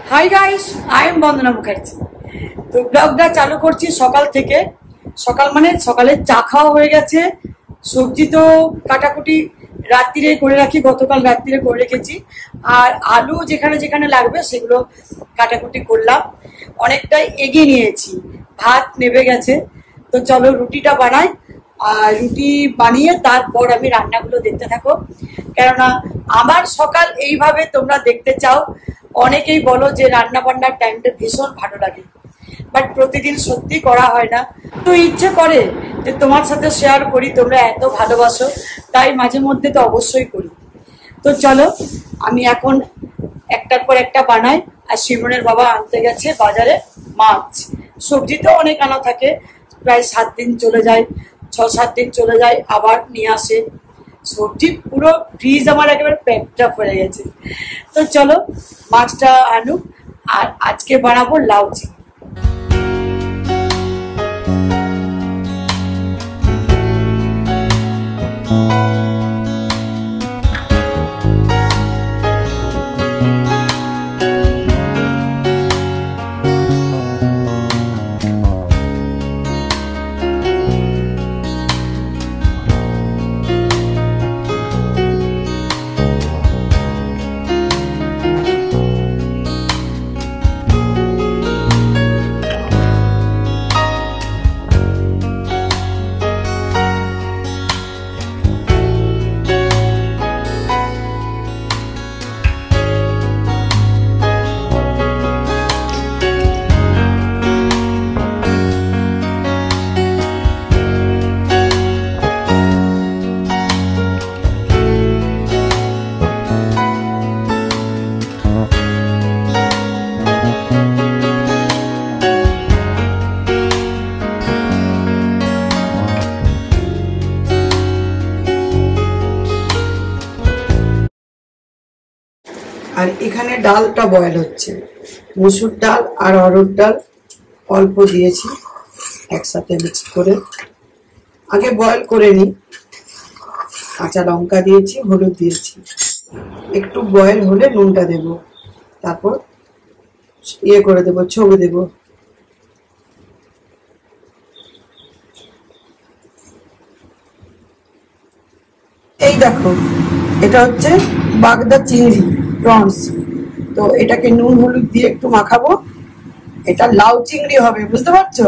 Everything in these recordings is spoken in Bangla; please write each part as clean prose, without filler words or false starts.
हाई गाइस आई एम बंदना मुखार्जी। तो ब्लगटा चालू करছি সকাল থেকে। সকাল মানে সকালে চা খাওয়া হয়ে গেছে, সবজি তো কাটাকুটি রাত্রিরে করে রাখি, গতকাল রাত্রিরে করে রেখেছি, আর আলু যেখানে যেখানে লাগবে সেগুলো কাটাকুটি করলাম, অনেকটাই এগিয়ে নিয়েছি। ভাত নেবে গেছে, তো চলো রুটিটা বানাই, আর রুটি বানিয়ে তারপর আমি রান্নাগুলো দেখতে থাকো। কেননা আমার সকাল এইভাবে তোমরা দেখতে চাও, অনেকেই বলো যে রান্না বান্নার টাইমটা ভীষণ ভালো লাগে, বাট প্রতিদিন সত্যি করা হয় না। তো ইচ্ছে করে যে তোমার সাথে শেয়ার করি, তোমরা এত ভালোবাসো, তাই মাঝে মধ্যে তো অবশ্যই করি। তো চলো আমি এখন একটার পর একটা বানাই। আর শিবনের বাবা আনতে গেছে বাজারে মাছ, সবজি তো অনেক আনা থাকে, প্রায় 7 দিন চলে যায়, 6-7 দিন চলে যায়, আবার নিয়ে আসে। সবজি পুরো ফ্রিজ আমার একেবারে প্যাকটা পড়ে গেছে। তো চলো মাছটা আনুক, আর আজকে বানাবো লাউ চিংড়ি। আর এখানে ডালটা বয়েল হচ্ছে, মসুর ডাল আর অরহর ডাল অল্প দিয়েছি একসাথে মিক্স করে, আগে বয়েল করে নিই। কাঁচা লঙ্কা দিয়েছি, হলুদ দিয়েছি, একটু বয়েল হলে নুনটা দেব, তারপর ইয়ে করে দেবো, ছোক দেব। এই দেখো, এটা হচ্ছে বাগদা চিংড়ি প্রনস। তো এটাকে নুন হলুদ দিয়ে একটু মাখাবো, এটা লাউ চিংড়ি হবে, বুঝতে পারছো?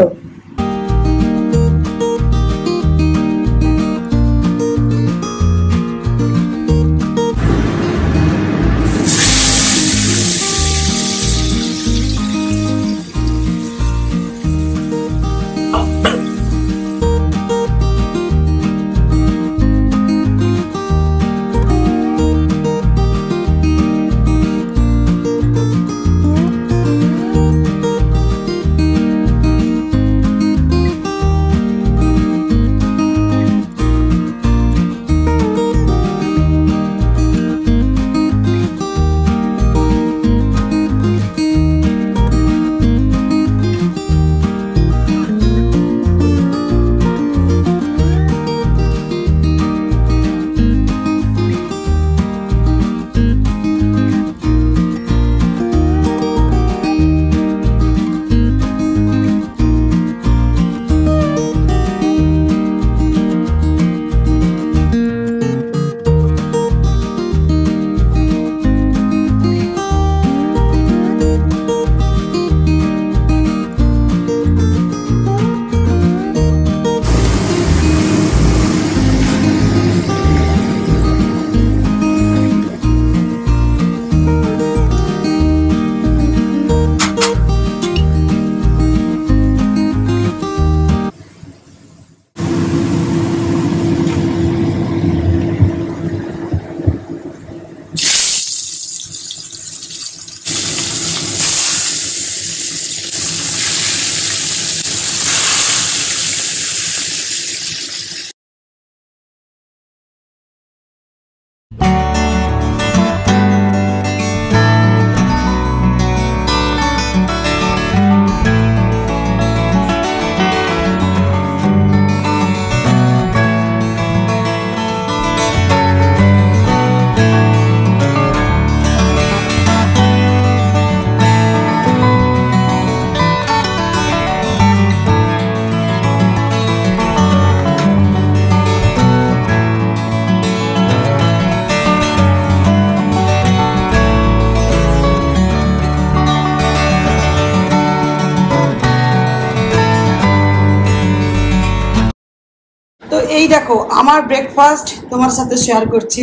এই দেখো আমার ব্রেকফাস্ট তোমার সাথে শেয়ার করছি।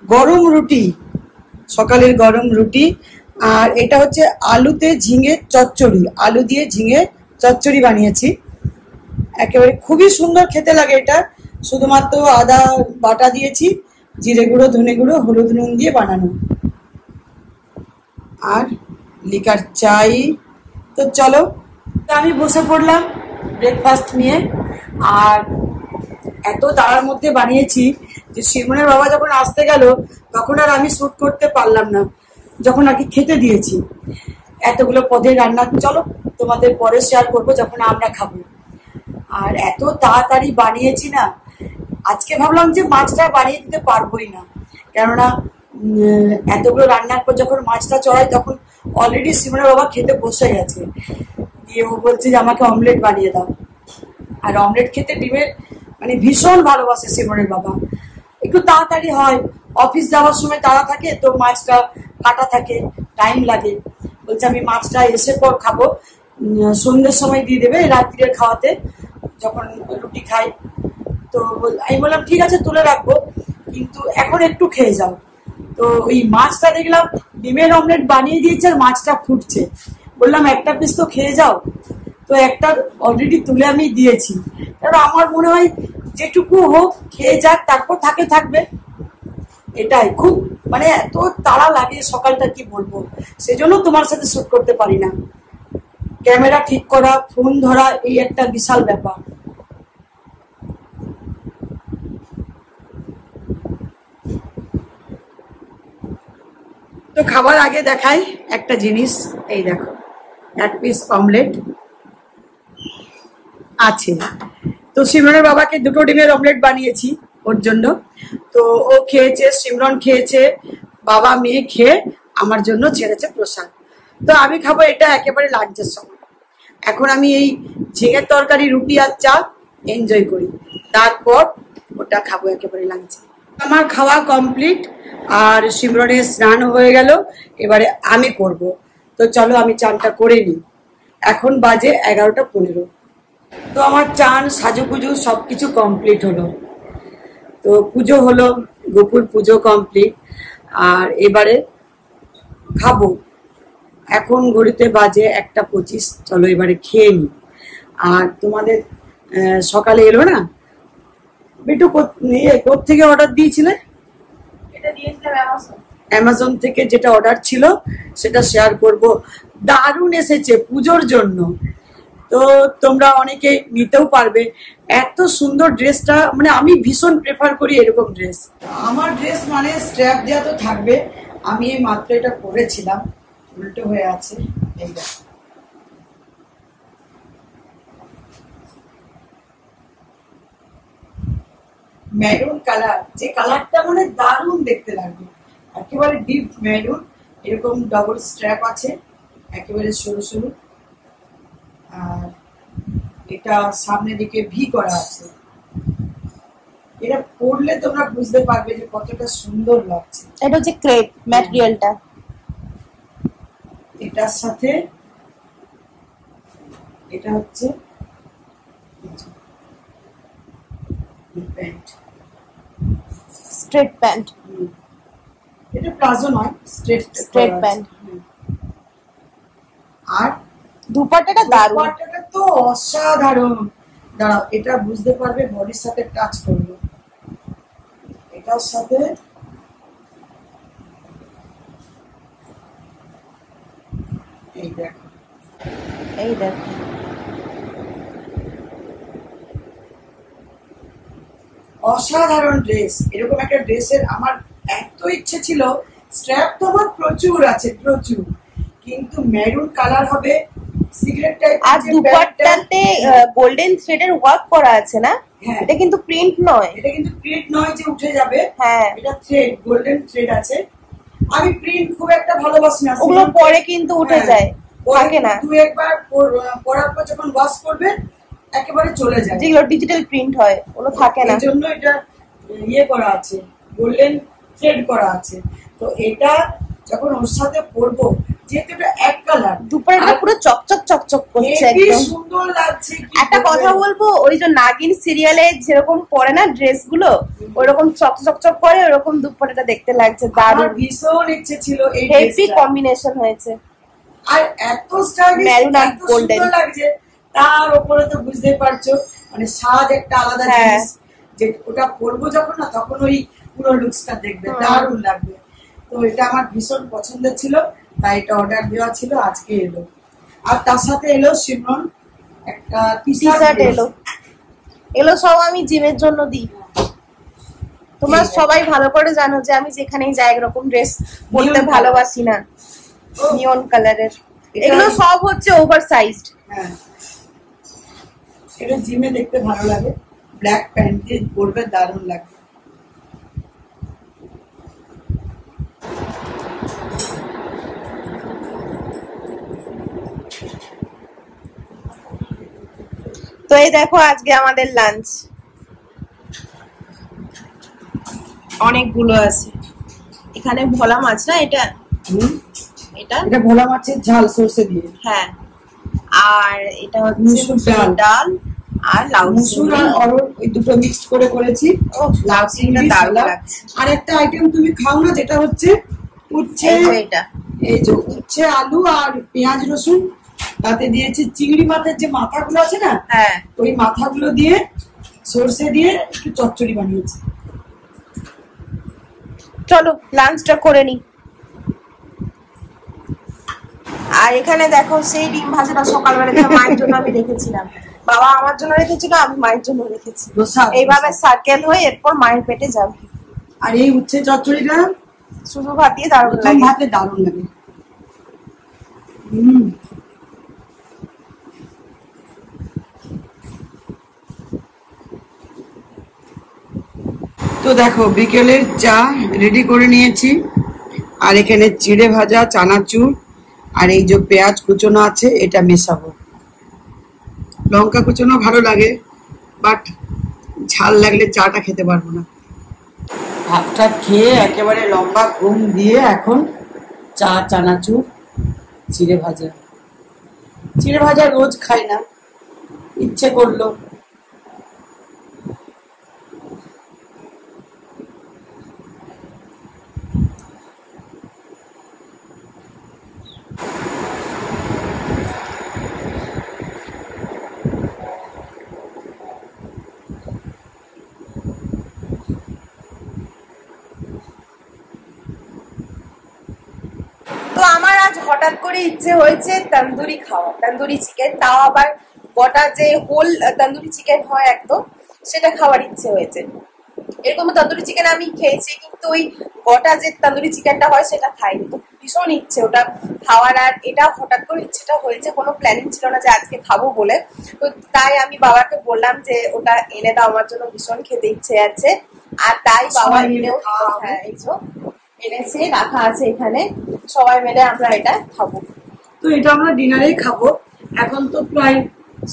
গরম রুটি, সকালের গরম রুটি, আর এটা হচ্ছে আলুতে ঝিঙে চচ্চড়ি, আলু দিয়ে ঝিঙে চচ্চড়ি বানিয়েছি। একেবারে খুবই সুন্দর খেতে লাগে এটা, শুধুমাত্র আদা বাটা দিয়েছি, জিরে গুঁড়ো, ধনে গুঁড়ো, হলুদ নুন দিয়ে বানানো। আর লিকার চাই। তো চলো, আমি বসে পড়লাম ব্রেকফাস্ট নিয়ে। আর এত তাড়ার মধ্যে বানিয়েছি যে শিমনের বাবা যখন আসতে গেল তখন আর আমি শ্যুট করতে পারলাম না, যখন আর কি খেতে দিয়েছি। এতগুলো পদের রান্না চলো তোমাদের পরে শেয়ার করবো যখন আমরা খাবো। আর এত তাড়াতাড়ি বানিয়েছি না, আজকে ভাবলাম যে মাছটা বানিয়ে দিতে পারবোই না, কেননা এতগুলো রান্নার পর যখন মাছটা চড়াই তখন অলরেডি শিমনের বাবা খেতে বসে গেছে। দিয়ে ও বলছে যে আমাকে অমলেট বানিয়ে দাও। আর অমলেট খেতে ডিমের মানে ভীষণ ভালোবাসে শিমনের বাবা। একটু তাড়াতাড়ি হয়, অফিস যাওয়ার সময় তাড়া থাকে, তো মাছটা কাটা থাকে, টাইম লাগে। বলছে আমি মাছটা এসে পর খাবো, সন্ধ্যের সময় দিয়ে দেবে রাত্রির খাওয়াতে যখন রুটি খাই। তো আমি বললাম ঠিক আছে তুলে রাখবো, কিন্তু এখন একটু খেয়ে যাও। তো ওই মাছটা দেখলাম ডিমের অমলেট বানিয়ে দিয়েছে আর মাছটা ফুটছে, বললাম একটা পিস তো খেয়ে যাও। তো একটা অলরেডি তুলে আমি দিয়েছি, কারণ আমার মনে হয় যেটুকু হোক খেয়ে যাক, তারপর থাকবে। এটাই খুব মানে এত তাড়া লাগে সকালটা, কি বলবো, সেজন্য তোমার সাথে শুট করতে পারি না। ক্যামেরা ঠিক করা, ফোন ধরা, এই একটা বিশাল ব্যাপার। তো খাবার আগে দেখাই একটা জিনিস, এই দেখো এক পিস অমলেট আছে। তো সিমরনের বাবাকে দুটো ডিমের অমলেট বানিয়েছি ওর জন্য। তো ও খেয়েছে, সিমরন খেয়েছে, বাবা মেয়ে খেয়ে আমার জন্য ছেড়েছে প্রসাদ। তো আমি খাবো এটা একেবারে লাঞ্চের সময়। এখন আমি এই ঝিঙের তরকারি, রুটি আর চা এনজয় করি, তারপর ওটা খাবো একেবারে লাঞ্চে। আমার খাওয়া কমপ্লিট আর সিমরনের স্নান হয়ে গেল, এবারে আমি করব। তো চলো আমি চানটা করে নিই। এখন বাজে 11:15। তো আমার চান, সাজুগুজু সবকিছু কমপ্লিট হলো। তো পুজো হলো, গোপুর পুজো কমপ্লিট। আর এবারে খাবো। এখন ঘড়িতে বাজে 1:25। চলো এবারে খেয়ে নি। আর তোমাদের সকালে এলো না বেটু, কোত্থেকে অর্ডার দিয়েছিলে? এটা দিয়েছিলাম অ্যামাজন থেকে, যেটা অর্ডার ছিল সেটা শেয়ার করব। দারুণ এসেছে পুজোর জন্য, তো তোমরা অনেকে নিতেও পারবে। এত সুন্দর ড্রেসটা, মানে আমি ভীষণ প্রেফার করি এরকম ড্রেস। আমার ড্রেস মানে স্ট্র্যাপ দেওয়া তো থাকবে। আমি এই মাত্র এটা পরেছিলাম, উল্টো হয়ে আছে। এই দেখো, মেরুন কালার, যে কালারটা মানে দারুণ দেখতে লাগবে, একেবারে ডিপ মেরুন। এরকম ডবল স্ট্র্যাপ আছে, একেবারে সরু সরু। আর এটা সামনের দিকে ভি করা আছে। এটা পরলে তোমরা বুঝতে পারবে যে কতটা সুন্দর লাগছে। এটা হচ্ছে ক্রেপ ম্যাটেরিয়ালটা। এটার সাথে এটা হচ্ছে প্যান্ট, স্ট্রেট প্যান্ট। এটা প্লাজো নয়, স্ট্রেট প্যান্ট। আর দুপাট্টাটা দারুণ, দুপাট্টাটা তো অসাধারণ। দাঁড়াও, এটা বুঝতে পারবে বডির সাথে টাচ করবে। এটার সাথে এই দেখো, এই দেখো অসাধারণ ড্রেস। এরকম একটা ড্রেসের আমার এত ইচ্ছে ছিল। স্ট্র্যাপ তো আমার প্রচুর আছে, প্রচুর, কিন্তু মেরুন কালার হবে, সিগারেট টাইপ। আর দুপাট্টাতে গোল্ডেন থ্রেডের ওয়ার্ক করা আছে না? হ্যাঁ, এটা কিন্তু প্রিন্ট নয়। এটা কিন্তু প্রিন্ট নয় যে উঠে যাবে। হ্যাঁ, এটা থ্রেড, গোল্ডেন থ্রেড আছে। আমি প্রিন্ট খুব একটা ভালোবাসি না, ওগুলো পরে কিন্তু উঠে যায়, থাকে না। তুই একবার পরার পর যখন ওয়াশ করবে একেবারে চলে যায়। যেগুলো ডিজিটাল প্রিন্ট হয় ওগুলো থাকে না, এই জন্য এটা ইয়ে করা আছে, গোল্ডেন থ্রেড করা আছে। তো এটা যখন ওর সাথে পরবো, যেহেতু এটা এক কালার, দুপাট্টাটা পুরো চকচক চকচক করছে হেবি একদম সুন্দর লাগছে। একটা কথা বলবো, ওই যে নাগিন সিরিয়ালে যেরকম পরে না ড্রেস গুলো ওইরকম চকচক করে, ওরকম দুপাট্টাটা দেখতে লাগছে আমার দারুণ। ভীষণ ইচ্ছে ছিল এই হেভি ড্রেসটা, কম্বিনেশন হয়েছে, আর এত স্টাইলিশ, মেরুন আর এত গোল্ডেন। সুন্দর লাগছে। তার উপরে তো বুঝতেই পারছো মানে সাজ একটা আলাদা জিনিস, যে ওটা পরবো যখন না তখন ওই পুরো লুকসটা দেখবে, দারুণ লাগবে। তো এটা আমার ভীষণ পছন্দের ছিল, তাই এটা অর্ডার দেওয়া ছিল, আজকে এলো। আর তার সাথে এলো সিমরন একটা টি শার্ট এলো। এগুলো সব আমি জিমের জন্য দিই। তোমরা সবাই ভালো করে জানো যে আমি যেখানেই যাই এরকম ড্রেস পরতে ভালোবাসি না, নিয়ন কালারের। এগুলো সব হচ্ছে ওভার সাইজড। হ্যাঁ, এটা জিমে দেখতে ভালো লাগে, ব্ল্যাক প্যান্ট দিয়ে পরবে, দারুণ লাগবে। তো এই দেখো আজকে আমাদের লাঞ্চ অনেকগুলো আছে। এখানে ভোলা মাছ না, এটা এটা ভোলা মাছের ঝাল সরষে দিয়ে। হ্যাঁ, আর এটা হচ্ছে মুসুর ডাল আর লাউ মুসুর আর অরহর ওই দুটো মিক্সড করে করেছি। লাউ চিংড়ি দারুণ লাগছে। আর একটা আইটেম তুমি খাও না, যেটা হচ্ছে উচ্ছে, এটা এই যে উচ্ছে আলু আর পেঁয়াজ রসুন, তাতে দিয়েছি চিংড়ি মাছের যে মাথাগুলো আছে না, হ্যাঁ ওই মাথাগুলো দিয়ে সরষে দিয়ে একটু চচ্চড়ি বানিয়েছি। চলো লাঞ্চটা করে নি। আর এখানে দেখো সেই ডিম ভাজাটা সকালবেলা মায়ের জন্য আমি রেখেছিলাম, বাবা আমার জন্য রেখেছিল, আমি মায়ের জন্য রেখেছি। এইভাবে সার্কেল হয়ে এরপর মায়ের পেটে যাবে। আর এই উচ্ছে চচ্চড়িটা শুধু ভাত দিয়ে দারুণ লাগে, ভাতে দারুণ লাগে। তো দেখো বিকেলের চা রেডি করে নিয়েছি, আর এখানে চিড়ে ভাজা, চানাচুর আর এই যে পেঁয়াজ কুচনো আছে এটা মেশাবো। লঙ্কা কুচনো ভালো লাগে, বাট ঝাল লাগলে চাটা খেতে পারবো না। ভাতটা খেয়ে একেবারে লম্বা ঘুম দিয়ে এখন চা, চানাচুর, চিড়ে ভাজা। চিড়ে ভাজা রোজ খাই না, ইচ্ছে করলো। তো আমার আজ হঠাৎ করে ইচ্ছে হয়েছে তন্দুরি খাওয়া, তন্দুরি চিকেন, তাও আবার গোটা যে হোল তন্দুরি চিকেন হয় একদম, সেটা খাওয়ার ইচ্ছে হয়েছে। এরকম তন্দুরি চিকেন আমি খেয়েছি, কিন্তু ওই গোটা যে তন্দুরি চিকেনটা হয় সেটা খাইনি। তো ভীষণ ইচ্ছে ওটা খাওয়ার, আর এটা হঠাৎ করে ইচ্ছেটা হয়েছে, কোনো প্ল্যানিং ছিল না যে আজকে খাবো বলে। তো তাই আমি বাবাকে বললাম যে ওটা এনে দাও, আমার জন্য ভীষণ খেতে ইচ্ছে আছে। আর তাই বাবা এনেও, হ্যাঁ এই এনেছে, রাখা আছে এখানে, সবাই মিলে আমরা এটা খাবো। তো এটা আমরা ডিনারেই খাবো। এখন তো প্রায়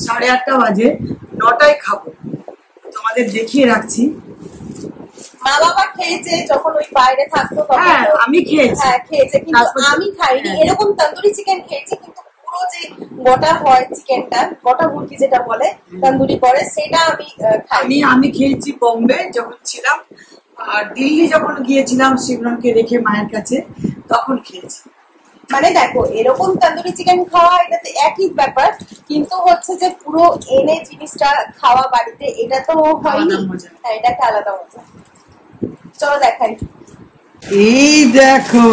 8:30 বাজে, 9টায় খাবো। তোমাদের দেখিয়ে রাখছি। মা বাবা খেয়েছে যখন ওই বাইরে থাকতো তখন। হ্যাঁ আমি খেয়েছি। হ্যাঁ খেয়েছে, কিন্তু আমি খাইনি। এরকম তন্দুরি চিকেন খেয়েছি, কিন্তু পুরো যে গোটা হয় চিকেনটা, গোটা মুরগি যেটা বলে তন্দুরি করে, সেটা আমি খাইনি। আমি খেয়েছি বোম্বে যখন ছিলাম, আর দিল্লি যখন গিয়েছিলাম সিমরনকে রেখে মায়ের কাছে, তখন খেয়েছি। মানে দেখো এরকম তন্দুরি চিকেন খাওয়া এটাতে একই ব্যাপার, কিন্তু হচ্ছে যে পুরো এনে জিনিসটা খাওয়া বাড়িতে, এটা তো হয়নি। হ্যাঁ এটা একটা আলাদা মজা। চলো দেখাই। এই দেখো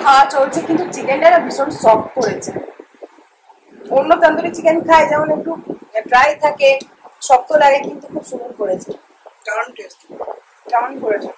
খাওয়া চলছে, কিন্তু চিকেনটা ভীষণ সফট করেছে। অন্য তন্দুরি চিকেন খায় যেমন একটু ড্রাই থাকে, শক্ত লাগে, কিন্তু খুব সুন্দর করেছে। দারুণ টেস্ট। কেমন করেছো?